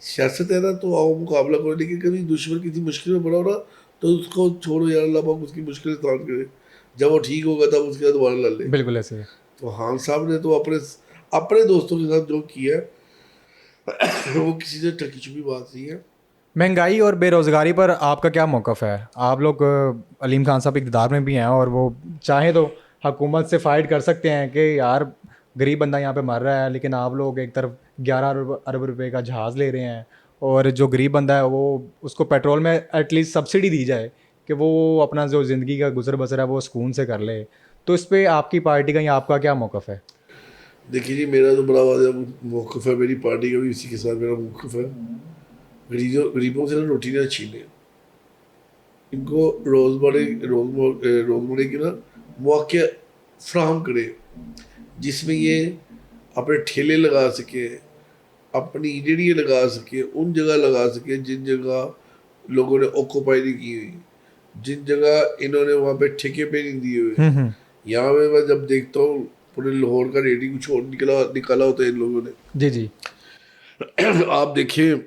सियासत है ना, तो आओ मुकाबला करो, लेकिन कभी दुश्मन किसी मुश्किल में पड़ा हो ना तो उसको छोड़ो यार, अल्लाह पाक उसकी मुश्किल आसान करे, जब वो ठीक होगा तब उसके बाद दोबारा लड़ ले। बिल्कुल ऐसे है। तो खान साहब ने तो अपने अपने दोस्तों के साथ जो किया वो किसी से टकी छुपी बात नहीं है। महंगाई और बेरोज़गारी पर आपका क्या मौक़िफ़ है? आप लोग अलीम खान साहब इक़्तिदार में भी हैं और वो चाहें तो हुकूमत से फ़ाइट कर सकते हैं कि यार गरीब बंदा यहाँ पे मर रहा है, लेकिन आप लोग एक तरफ 11 अरब रुपए का जहाज़ ले रहे हैं और जो गरीब बंदा है वो उसको पेट्रोल में एटलीस्ट सब्सिडी दी जाए कि वो अपना जो ज़िंदगी का गुजर बसर है वो सुकून से कर ले। तो इस पे आपकी पार्टी का या आपका क्या मौक़िफ़ है? देखिए जी मेरा तो बड़ा वादा मौक़िफ़ है, मेरी पार्टी का भी इसी के साथ मेरा मौक़िफ़ है। गरीबों से ना रोटी ना छीने, इनको रोज़मर्रे के ना मौके फ्राहम करे जिसमें ये अपने ठेले लगा सके, अपनी रेहड़ियाँ लगा सके, उन जगह लगा सके जिन जगह लोगों ने ऑक्यूपाई नहीं की हुई, जिन जगह इन्होंने वहाँ पे ठेके पे नहीं दिए हुए। यहाँ पे मैं जब देखता हूँ पूरे लाहौर का रेडी कुछ और निकाला होता है इन लोगों ने। जी जी आप देखिए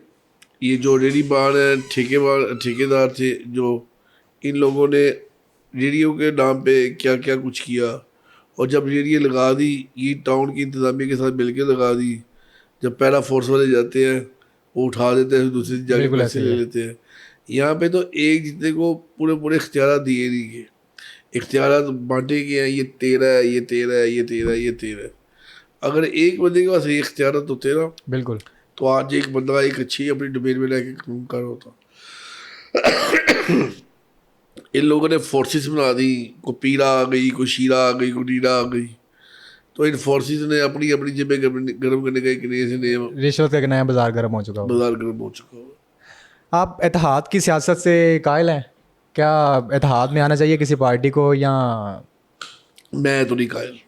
ये जो रेडी बार है, ठेकेदार थे जो, इन लोगों ने रेडियो के नाम पे क्या क्या कुछ किया, और जब रेडियो लगा दी ये टाउन की इंतज़ामिया के साथ मिलकर लगा दी, जब पैरा फोर्स वाले जाते हैं वो उठा देते हैं, दूसरी जगह बिल्कुल पैसे ऐसे ही ले है। लेते हैं। यहाँ पे तो एक जितने को पूरे पूरे इख्तियार दिए नहीं गए, इख्तियार बांटे गए हैं, ये तेरा है, ये तेरा है, ये तेरा है, ये तेरा है। अगर एक बंदे के पास ये इख्तियार होते ना, बिल्कुल तो आज एक बंदा एक अच्छी अपनी डोमेन में लेके काम कर रहा होता। इन लोगों ने फोर्सेस बना दी, को पीरा आ गई, को शीरा आ गई, को नीरा आ गई। तो इन फोर्सेस ने अपनी अपनी जेबें गर्म करने का एक नए से नया रिश्वत का एक नया बाजार गर्म हो चुका होगा। बाजार गर्म हो चुका हो। आप इत्तेहाद की सियासत से कायल हैं? क्या इत्तेहाद में आना चाहिए किसी पार्टी को, या मैं तो नहीं कायल।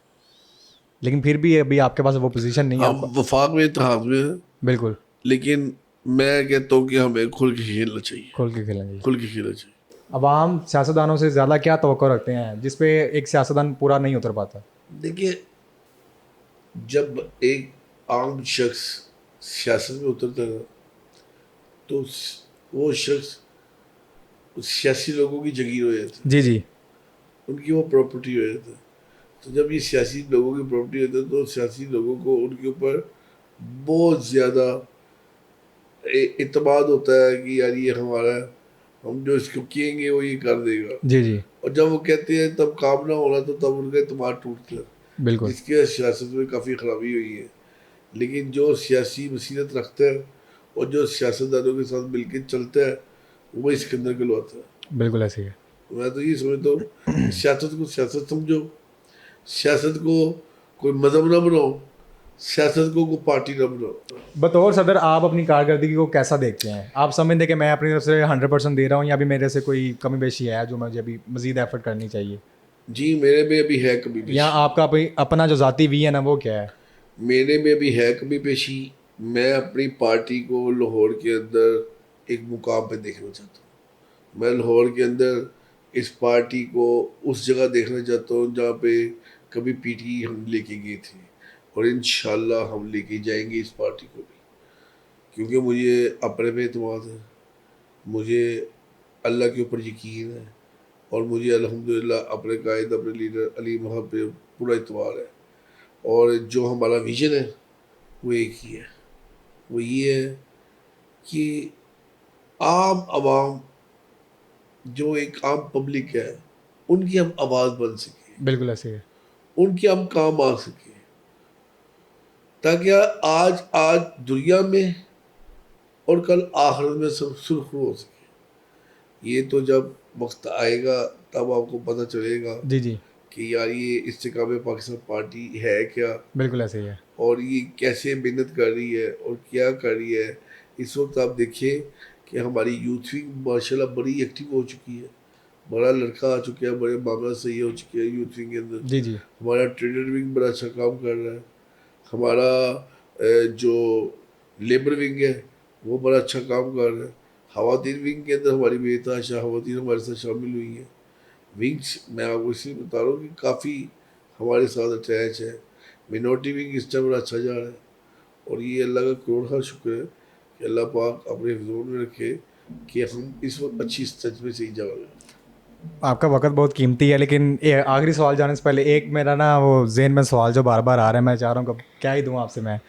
लेकिन फिर भी अभी आपके पास वो पोजीशन नहीं है हम वफाक में इत्तेहाद में हैं, बिल्कुल लेकिन मैं कहता हूँ कि हमें खुल के खेलना चाहिए, खोल के खेलेंगे। खुल के खेलना चाहिए। अवाम सियासतदानों से ज़्यादा क्या तवक्को रखते हैं जिस पे एक सियासतदान पूरा नहीं उतर पाता? देखिए, जब एक आम शख्स सियासत में उतरता है तो वो शख्स सियासी लोगों की जगीर हो जाता है, जी जी उनकी वो प्रॉपर्टी हो जाता है। तो जब ये सियासी लोगों की प्रॉपर्टी होती है तो सियासी लोगों को उनके ऊपर बहुत ज़्यादा इतमाद होता है कि यार ये हमारा, हम जो इसको कहेंगे वो ये कर देगा। जी जी और जब वो कहते हैं तब काम ना होना तो तब उनका इतमाद टूटता है, बिल्कुल जिसकी वजह से सियासत में काफ़ी ख़राबी हुई है। लेकिन जो सियासी मसीलत रखता है और जो सियासतदानों के साथ मिलकर चलता है वो इसके अंदर गलवाता है। बिल्कुल ऐसे ही है। मैं तो ये समझता हूँ, सियासत को सियासत समझो, सियासत को कोई मजहब ना बनाओ, सियासत को कोई पार्टी ना बनाओ। बतौर सदर आप अपनी कारकर्दगी को कैसा देखते हैं? आप समझते हैं कि मैं अपनी तरफ से 100% दे रहा हूँ, या अभी मेरे से कोई कमी बेशी है जो मुझे अभी मजीद एफर्ट करनी चाहिए? जी, मेरे में अभी है कमी पेशी। या आपका अपना जो ज़ाती वी है ना, वो क्या है? मेरे में भी है कमी पेशी। मैं अपनी पार्टी को लाहौर के अंदर एक मुकाम पे देखना चाहता हूँ। मैं लाहौर के अंदर इस पार्टी को उस जगह देखना चाहता हूँ जहाँ पे कभी पीटी हम लेके गए थे, और इंशाल्लाह हम लेके जाएंगे इस पार्टी को भी, क्योंकि मुझे अपने पे एतमाद है, मुझे अल्लाह के ऊपर यकीन है, और मुझे अल्हम्दुलिल्लाह अपने कायद, अपने लीडर अली महब पे पूरा इतबार है। और जो हमारा विजन है वो एक ही है, वो ये है कि आम आवाम, जो एक आम पब्लिक है, उनकी हम आवाज़ बन सके, बिल्कुल ऐसे ही है। उनके हम काम आ सके, ताकि आज आज दुनिया में और कल आखिरत में सब सुरखरू हो सके। ये तो जब वक्त आएगा तब आपको पता चलेगा जी जी कि यार ये इस्तेकाम पाकिस्तान पार्टी है क्या, बिल्कुल ऐसे ही है। और ये कैसे मेहनत कर रही है और क्या कर रही है। इस वक्त आप देखिए कि हमारी यूथ विंग माशाल्लाह बड़ी एक्टिव हो चुकी है, बड़ा लड़का आ चुका है, बड़े मामला सही हो चुके हैं यूथ विंग के अंदर। जी जी हमारा ट्रेडर विंग बड़ा अच्छा काम कर रहा है, हमारा जो लेबर विंग है वो बड़ा अच्छा काम कर रहा है। खवातीन विंग के अंदर हमारी बेतहाशा खवातीन हमारे साथ शामिल हुई हैं। विंग्स मैं आपको इसलिए बता रहा हूँ कि काफ़ी हमारे साथ अटैच है। मिनोरिटी विंग इस टाइम बड़ा अच्छा जा रहा है, और ये अल्लाह का करोड़ का शुक्र है कि अल्लाह पाक अपने हिफ्ज़ में रखे कि हम इस वक्त अच्छी सच में सही जगह हैं। आपका वक्त बहुत कीमती है, लेकिन आखिरी सवाल जाने से पहले एक मेरा ना वो जहन में सवाल जो बार बार आ रहा है, मैं चाह रहा हूँ कब क्या ही दूँ आपसे मैं।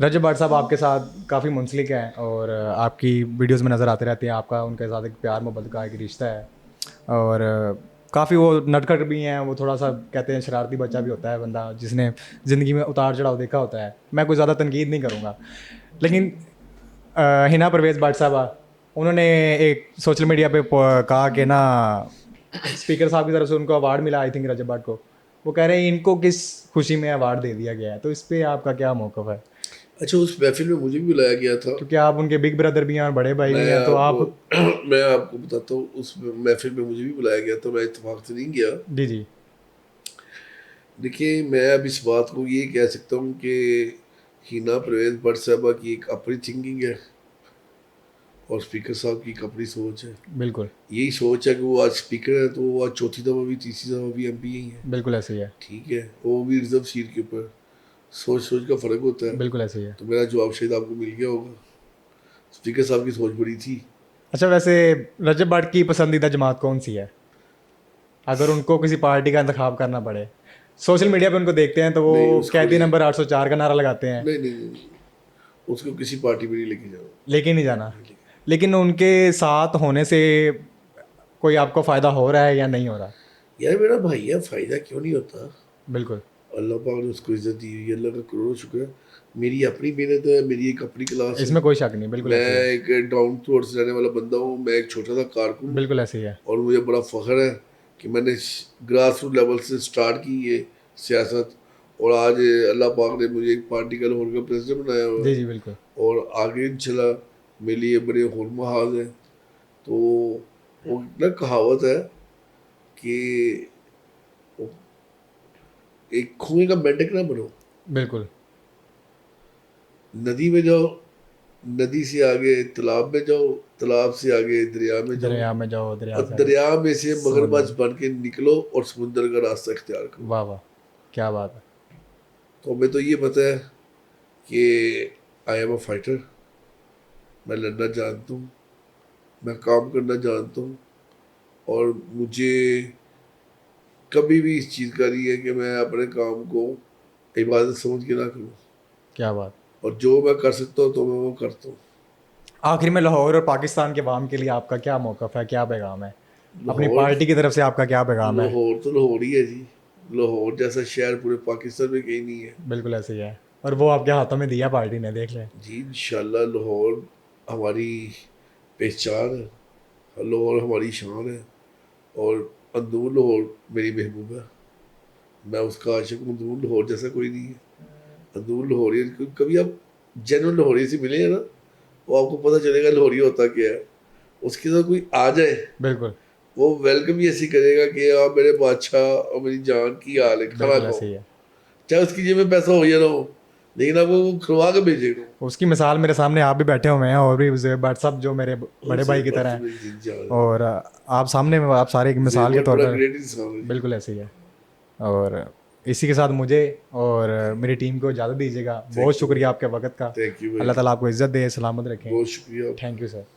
रजब भट्ट साहब आपके साथ काफ़ी मुंसलिक हैं और आपकी वीडियोस में नज़र आते रहते हैं, आपका उनके साथ एक प्यार मोहब्बत का एक रिश्ता है, और काफ़ी वो नटखट भी हैं। वो थोड़ा सा कहते हैं शरारती बच्चा भी होता है बंदा, जिसने ज़िंदगी में उतार चढ़ाव देखा होता है। मैं कोई ज़्यादा तनकीद नहीं करूँगा, लेकिन हिना परवेज़ भट्ट साहबा, उन्होंने एक सोशल मीडिया पे कहा कि ना स्पीकर साहब की तरफ से उनको अवार्ड मिला, आई थिंक रजब भट्ट को। वो कह रहे हैं इनको किस खुशी में अवार्ड दे दिया गया है, तो इस पर आपका क्या मौक़िफ़ है? अच्छा, उस महफिल में मुझे भी बुलाया गया था, क्योंकि आप उनके बिग ब्रदर भी हैं और बड़े भाई भी मैं हैं, तो आप आपको मैं आपको बताता हूँ, उस महफिल में मुझे भी बुलाया गया था, मैं इत्तेफाक से नहीं गया। जी जी देखिए, मैं अब इस बात को ये कह सकता हूँ कि हिना परवेज़ भट्ट साहबा की एक अपनी थिंकिंग है और स्पीकर साहब की एक अपनी सोच है। बिल्कुल यही सोच है कि वो आज स्पीकर है तो वो आज चौथी दफ़ा भी तीसरी दफ़ा भी MP ही है, बिल्कुल ऐसे ही है। ठीक है, वो भी रिजर्व सीट के ऊपर। सोच सोच का फ़र्क होता है। बिल्कुल ऐसे ही है। तो मेरा जवाब शायद आपको मिल गया होगा। स्पीकर साहब की सोच बड़ी थी। अच्छा, वैसे रजब भट्ट की पसंदीदा जमात कौन सी है, अगर उनको किसी पार्टी का इंतखाब करना पड़े? सोशल मीडिया पे उनको देखते हैं तो वो नहीं, उसको कैदी नहीं। नंबर 804 का नारा लगाते हैं, नहीं नहीं नहीं, उसको किसी पार्टी में नहीं लेके जाओ। लेके नहीं जाना। लेकिन उनके साथ होने से कोई आपको फ़ायदा हो रहा है या नहीं हो रहा? यार मेरा भाई है, फ़ायदा क्यों नहीं होता? बिल्कुल, अल्लाह पाक ने उसको इज़्ज़त दी हुई है, अल्लाह का करोड़ों शुक्र है। मेरी अपनी मेहनत है, मेरी एक अपनी क्लास है। इसमें कोई शक नहीं, बिल्कुल मैं ऐसे ही है। एक डाउन टू अर्थ रहने वाला बंदा हूँ, मैं एक छोटा सा कारकुन हूँ बिल्कुल ऐसे ही है। और मुझे बड़ा फ़ख्र है कि मैंने ग्रास रूट लेवल से स्टार्ट की ये सियासत, और आज अल्लाह पाक ने मुझे एक पार्टी का लाहौर का प्रेसिडेंट बनाया हुआ जी, है जी, बिल्कुल। और आगे इंशाल्लाह मेरे लिए बड़े हौल महाज है। तो वो ना कहावत है कि एक कुएं का मेंढक ना बनो, बिल्कुल, नदी में जाओ, नदी से आगे तालाब में जाओ, तालाब से आगे दरिया में जाओ, दरिया में जाओ, दरिया और से आगे दरिया में से मगरमच्छ समुद्र। बन के निकलो और समुद्र का रास्ता इख्तियार करो। वाह, वाह! क्या बात है। तो हमें तो ये पता है कि आई एम अ फाइटर, मैं लड़ना जानता हूँ, मैं काम करना जानता हूँ, और मुझे कभी भी इस चीज़ का नहीं है कि मैं अपने काम को इबादत समझ के ना करूँ, क्या बात। और जो मैं कर सकता हूँ तो मैं वो करता हूँ। आखिर में लाहौर और पाकिस्तान के अवाम के लिए आपका क्या मौक़िफ़ है, क्या पैगाम है? अपनी लाहौर पार्टी की तरफ से आपका क्या पैगाम है? लाहौर तो लाहौर ही है जी। लाहौर जैसा शहर पूरे पाकिस्तान में कहीं नहीं है। बिल्कुल ऐसे ही है, और वो आपके हाथों में दिया पार्टी ने, देख लें। जी इंशाल्लाह लाहौर हमारी पहचान है, लाहौर हमारी शान है, और अंदूर लाहौर मेरी महबूबा है, मैं उसका आशिक हूँ। अंदूर लाहौर जैसा कोई नहीं है। अंदूर लाहौरी, कभी आप जेन्युइन लाहौरी से मिले ना, वो आपको पता चलेगा लाहौरी होता क्या है। उसके साथ कोई आ जाए, बिल्कुल, वो वेलकम ही ऐसी करेगा कि आप मेरे बादशाह और मेरी जान की हाल है, खाना बिल्कुल खाओ, ऐसे ही है। चाहे उसकी जेब में पैसा हो या ना हो, लेकिन आपको वो खिलवा के भेजेगा। उसकी मिसाल मेरे सामने आप भी बैठे हुए हैं, और भी बट सब जो मेरे बड़े उससे भाई की तरह हैं, बदतमीज इंसान है। और आप सामने में आप सारे एक मिसाल के जेवर तौर बड़ा पर। ग्रेट इंसान है जी। बिल्कुल ऐसे ही है। और इसी के साथ मुझे और मेरी टीम को इजाज़त दीजिएगा। बहुत थैंक यू, शुक्रिया आपके वक़्त का। थैंक यू भाई, अल्लाह ताला आपको इज़्ज़त दे, सलामत रखें। बहुत शुक्रिया। Thank you sir.